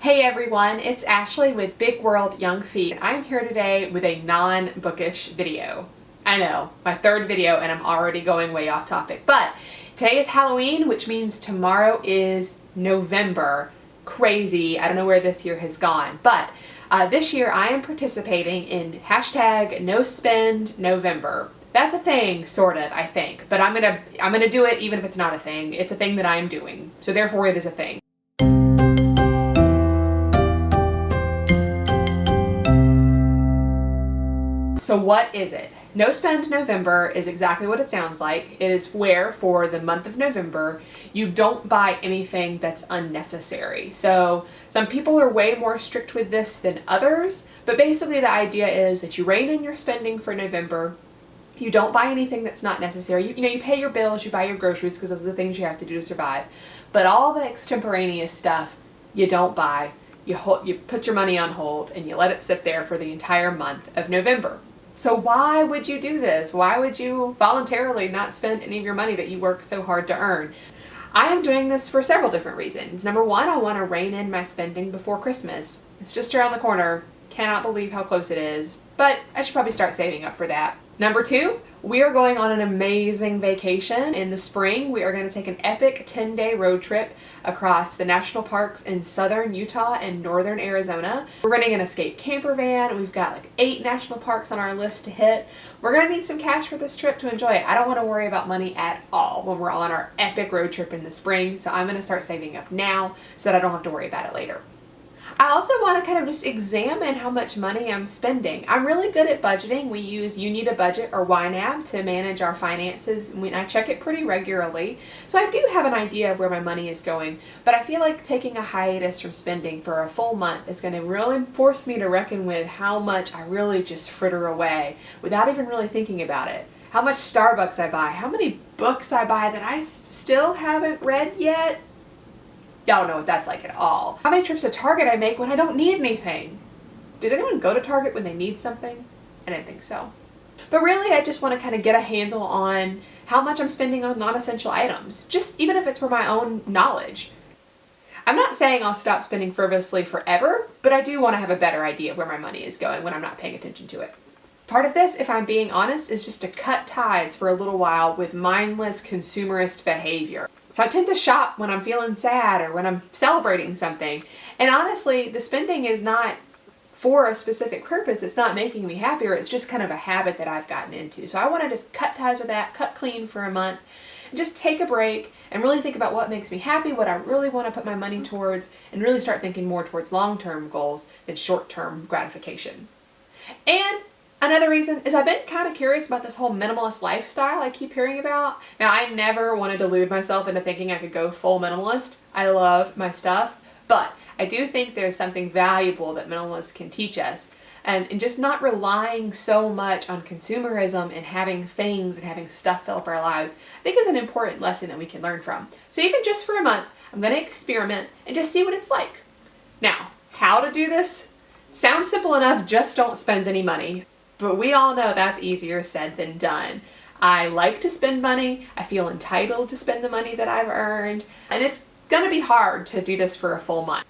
Hey everyone, it's Ashley with Big World Young Feet. I'm here today with a non-bookish video. I know, my third video and I'm already going way off topic, but today is Halloween, which means tomorrow is November. Crazy, I don't know where this year has gone, but this year I am participating in hashtag NoSpend November. That's a thing, sort of, I think, but I'm gonna do it even if it's not a thing. It's a thing that I'm doing, so therefore it is a thing. So what is it? NoSpend November is exactly what it sounds like. It is where, for the month of November, you don't buy anything that's unnecessary. So some people are way more strict with this than others, but basically the idea is that you rein in your spending for November. You don't buy anything that's not necessary. You pay your bills, you buy your groceries because those are the things you have to do to survive. But all the extemporaneous stuff you don't buy. You put your money on hold and you let it sit there for the entire month of November. So why would you do this? Why would you voluntarily not spend any of your money that you work so hard to earn? I am doing this for several different reasons. Number one, I want to rein in my spending before Christmas. It's just around the corner. Cannot believe how close it is, but I should probably start saving up for that. Number two, we are going on an amazing vacation in the spring. We are going to take an epic 10-day road trip across the national parks in southern Utah and northern Arizona. We're renting an escape camper van. We've got like 8 national parks on our list to hit. We're going to need some cash for this trip to enjoy it. I don't want to worry about money at all when we're on our epic road trip in the spring, so I'm going to start saving up now so that I don't have to worry about it later. I also want to kind of just examine how much money I'm spending. I'm really good at budgeting. We use You Need a Budget or YNAB to manage our finances, and I check it pretty regularly. So I do have an idea of where my money is going, but I feel like taking a hiatus from spending for a full month is going to really force me to reckon with how much I really just fritter away without even really thinking about it. How much Starbucks I buy, how many books I buy that I still haven't read yet. Y'all don't know what that's like at all. How many trips to Target I make when I don't need anything. Does anyone go to Target when they need something? I didn't think so. But really, I just want to kind of get a handle on how much I'm spending on non-essential items, just even if it's for my own knowledge. I'm not saying I'll stop spending frivolously forever, but I do want to have a better idea of where my money is going when I'm not paying attention to it. Part of this, if I'm being honest, is just to cut ties for a little while with mindless consumerist behavior. So I tend to shop when I'm feeling sad or when I'm celebrating something. And honestly, the spending is not for a specific purpose. It's not making me happier. It's just kind of a habit that I've gotten into. So I want to just cut ties with that, cut clean for a month, and just take a break and really think about what makes me happy, what I really want to put my money towards, and really start thinking more towards long-term goals than short-term gratification. And another reason is I've been kind of curious about this whole minimalist lifestyle I keep hearing about. Now, I never want to delude myself into thinking I could go full minimalist. I love my stuff, but I do think there's something valuable that minimalists can teach us. And just not relying so much on consumerism and having things and having stuff fill up our lives, I think is an important lesson that we can learn from. So even just for a month, I'm going to experiment and just see what it's like. Now, how to do this? Sounds simple enough, just don't spend any money. But we all know that's easier said than done. I like to spend money. I feel entitled to spend the money that I've earned. And it's going to be hard to do this for a full month.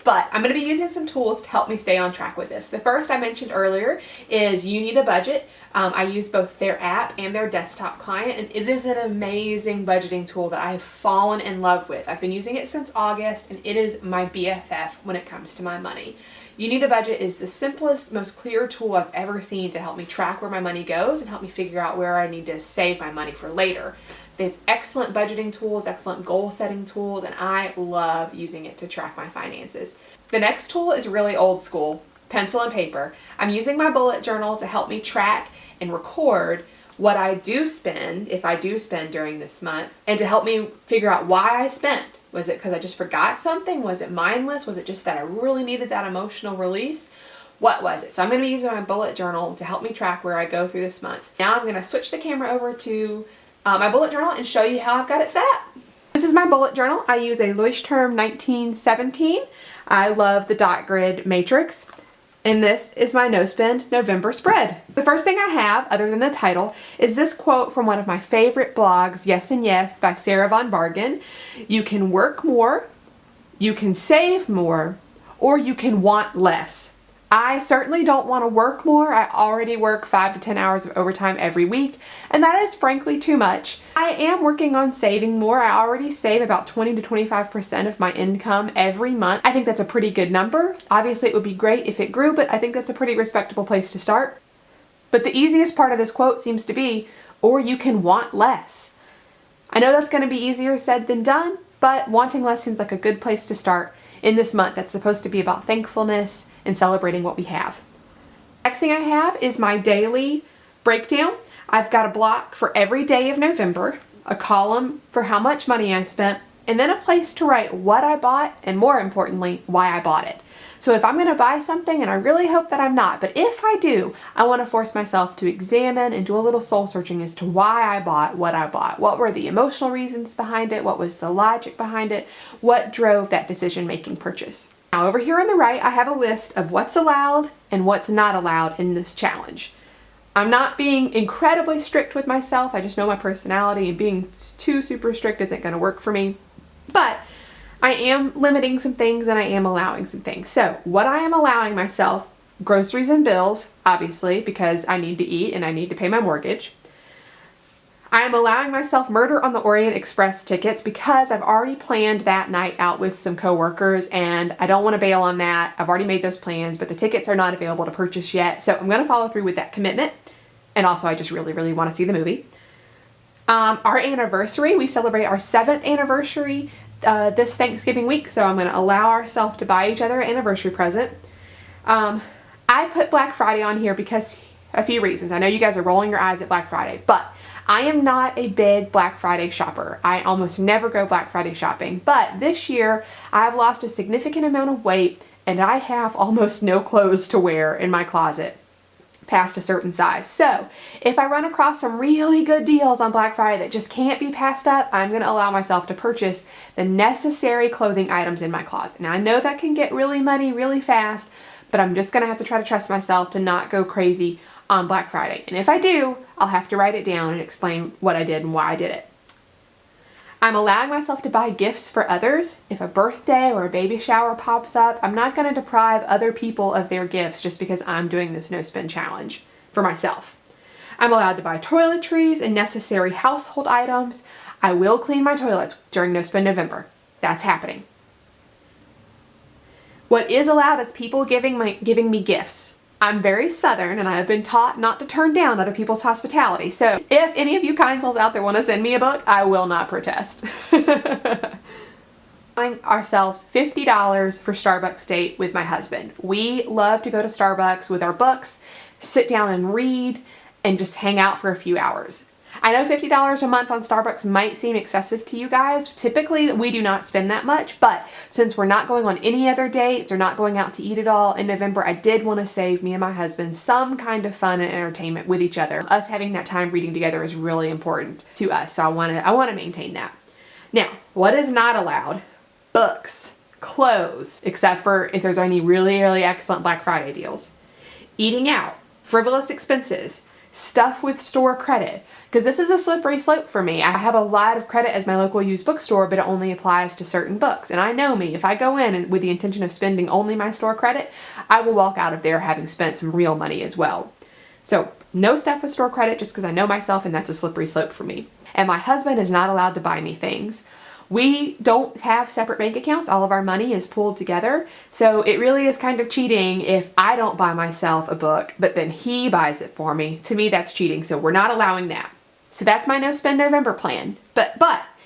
But I'm going to be using some tools to help me stay on track with this. The first I mentioned earlier is You Need a Budget. I use both their app and their desktop client, and it is an amazing budgeting tool that I have fallen in love with. I've been using it since August, and it is my BFF when it comes to my money. You Need a Budget is the simplest, most clear tool I've ever seen to help me track where my money goes and help me figure out where I need to save my money for later. It's excellent budgeting tools, excellent goal setting tools, and I love using it to track my finances. The next tool is really old school, pencil and paper. I'm using my bullet journal to help me track and record what I do spend, if I do spend during this month, and to help me figure out why I spent. Was it because I just forgot something? Was it mindless? Was it just that I really needed that emotional release? What was it? So I'm going to be using my bullet journal to help me track where I go through this month. Now I'm going to switch the camera over to my bullet journal and show you how I've got it set up. This is my bullet journal. I use a Leuchtturm 1917. I love the dot grid matrix. And this is my NoSpend November spread. The first thing I have, other than the title, is this quote from one of my favorite blogs, Yes and Yes by Sarah von Bargen. You can work more, you can save more, or you can want less. I certainly don't want to work more. I already work 5 to 10 hours of overtime every week, and that is frankly too much. I am working on saving more. I already save about 20 to 25% of my income every month. I think that's a pretty good number. Obviously, it would be great if it grew, but I think that's a pretty respectable place to start. But the easiest part of this quote seems to be, or you can want less. I know that's going to be easier said than done, but wanting less seems like a good place to start in this month that's supposed to be about thankfulness and celebrating what we have. Next thing I have is my daily breakdown. I've got a block for every day of November, a column for how much money I spent, and then a place to write what I bought and, more importantly, why I bought it. So if I'm going to buy something, and I really hope that I'm not, but if I do, I want to force myself to examine and do a little soul searching as to why I bought what I bought. What were the emotional reasons behind it? What was the logic behind it? What drove that decision-making purchase? Now over here on the right, I have a list of what's allowed and what's not allowed in this challenge. I'm not being incredibly strict with myself. I just know my personality, and being too super strict isn't going to work for me. But I am limiting some things and I am allowing some things. So what I am allowing myself, groceries and bills, obviously, because I need to eat and I need to pay my mortgage. I am allowing myself Murder on the Orient Express tickets because I've already planned that night out with some coworkers and I don't want to bail on that. I've already made those plans, but the tickets are not available to purchase yet. So I'm going to follow through with that commitment. And also I just really, really want to see the movie. Our anniversary, we celebrate our 7th anniversary this Thanksgiving week, so I'm going to allow ourselves to buy each other an anniversary present. I put Black Friday on here because a few reasons. I know you guys are rolling your eyes at Black Friday, but I am not a big Black Friday shopper. I almost never go Black Friday shopping, but this year I've lost a significant amount of weight and I have almost no clothes to wear in my closet past a certain size. So if I run across some really good deals on Black Friday that just can't be passed up, I'm going to allow myself to purchase the necessary clothing items in my closet. Now I know that can get really money really fast, but I'm just going to have to try to trust myself to not go crazy on Black Friday. And if I do, I'll have to write it down and explain what I did and why I did it. I'm allowing myself to buy gifts for others. If a birthday or a baby shower pops up, I'm not going to deprive other people of their gifts just because I'm doing this no spend challenge for myself. I'm allowed to buy toiletries and necessary household items. I will clean my toilets during No Spend November. That's happening. What is allowed is people giving me gifts. I'm very Southern and I have been taught not to turn down other people's hospitality. So if any of you kind souls out there want to send me a book, I will not protest. Buying ourselves $50 for Starbucks date with my husband. We love to go to Starbucks with our books, sit down and read, and just hang out for a few hours. I know $50 a month on Starbucks might seem excessive to you guys. Typically, we do not spend that much, but since we're not going on any other dates or not going out to eat at all in November, I did want to save me and my husband some kind of fun and entertainment with each other. Us having that time reading together is really important to us, so I want to maintain that. Now, what is not allowed? Books, clothes, except for if there's any really, really excellent Black Friday deals. Eating out, frivolous expenses, stuff with store credit, because this is a slippery slope for me. I have a lot of credit as my local used bookstore, but it only applies to certain books. And I know me, if I go in with the intention of spending only my store credit, I will walk out of there having spent some real money as well. So no stuff with store credit just because I know myself and that's a slippery slope for me. And my husband is not allowed to buy me things. We don't have separate bank accounts. All of our money is pooled together. So it really is kind of cheating if I don't buy myself a book, but then he buys it for me. To me, that's cheating. So we're not allowing that. So that's my No Spend November plan. But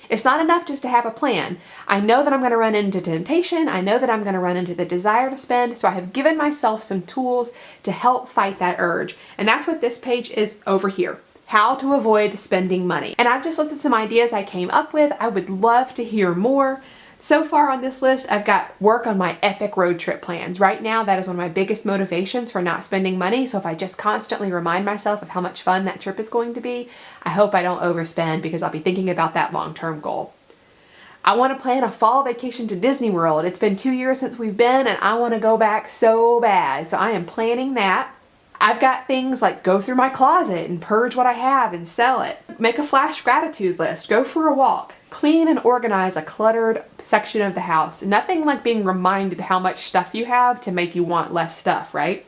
it's not enough just to have a plan. I know that I'm going to run into temptation. I know that I'm going to run into the desire to spend. So I have given myself some tools to help fight that urge. And that's what this page is over here. How to avoid spending money. And I've just listed some ideas I came up with. I would love to hear more. So far on this list, I've got work on my epic road trip plans. Right now, that is one of my biggest motivations for not spending money. So if I just constantly remind myself of how much fun that trip is going to be, I hope I don't overspend because I'll be thinking about that long-term goal. I want to plan a fall vacation to Disney World. It's been 2 years since we've been and I want to go back so bad. So I am planning that. I've got things like go through my closet and purge what I have and sell it. Make a flash gratitude list. Go for a walk. Clean and organize a cluttered section of the house. Nothing like being reminded how much stuff you have to make you want less stuff, right?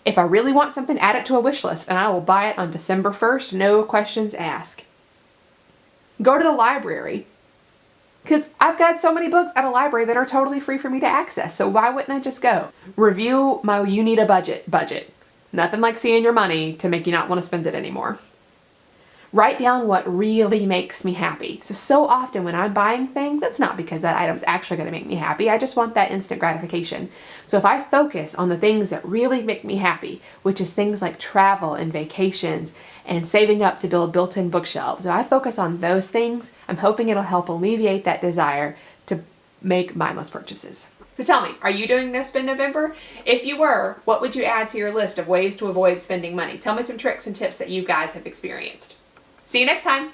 If I really want something, add it to a wish list and I will buy it on December 1st, no questions asked. Go to the library. Because I've got so many books at a library that are totally free for me to access, so why wouldn't I just go? Review my you need a budget. Nothing like seeing your money to make you not want to spend it anymore. Write down what really makes me happy. So often when I'm buying things, that's not because that item's actually going to make me happy. I just want that instant gratification. So if I focus on the things that really make me happy, which is things like travel and vacations and saving up to build built-in bookshelves, if I focus on those things, I'm hoping it'll help alleviate that desire to make mindless purchases. So tell me, are you doing NoSpend November? If you were, what would you add to your list of ways to avoid spending money? Tell me some tricks and tips that you guys have experienced. See you next time.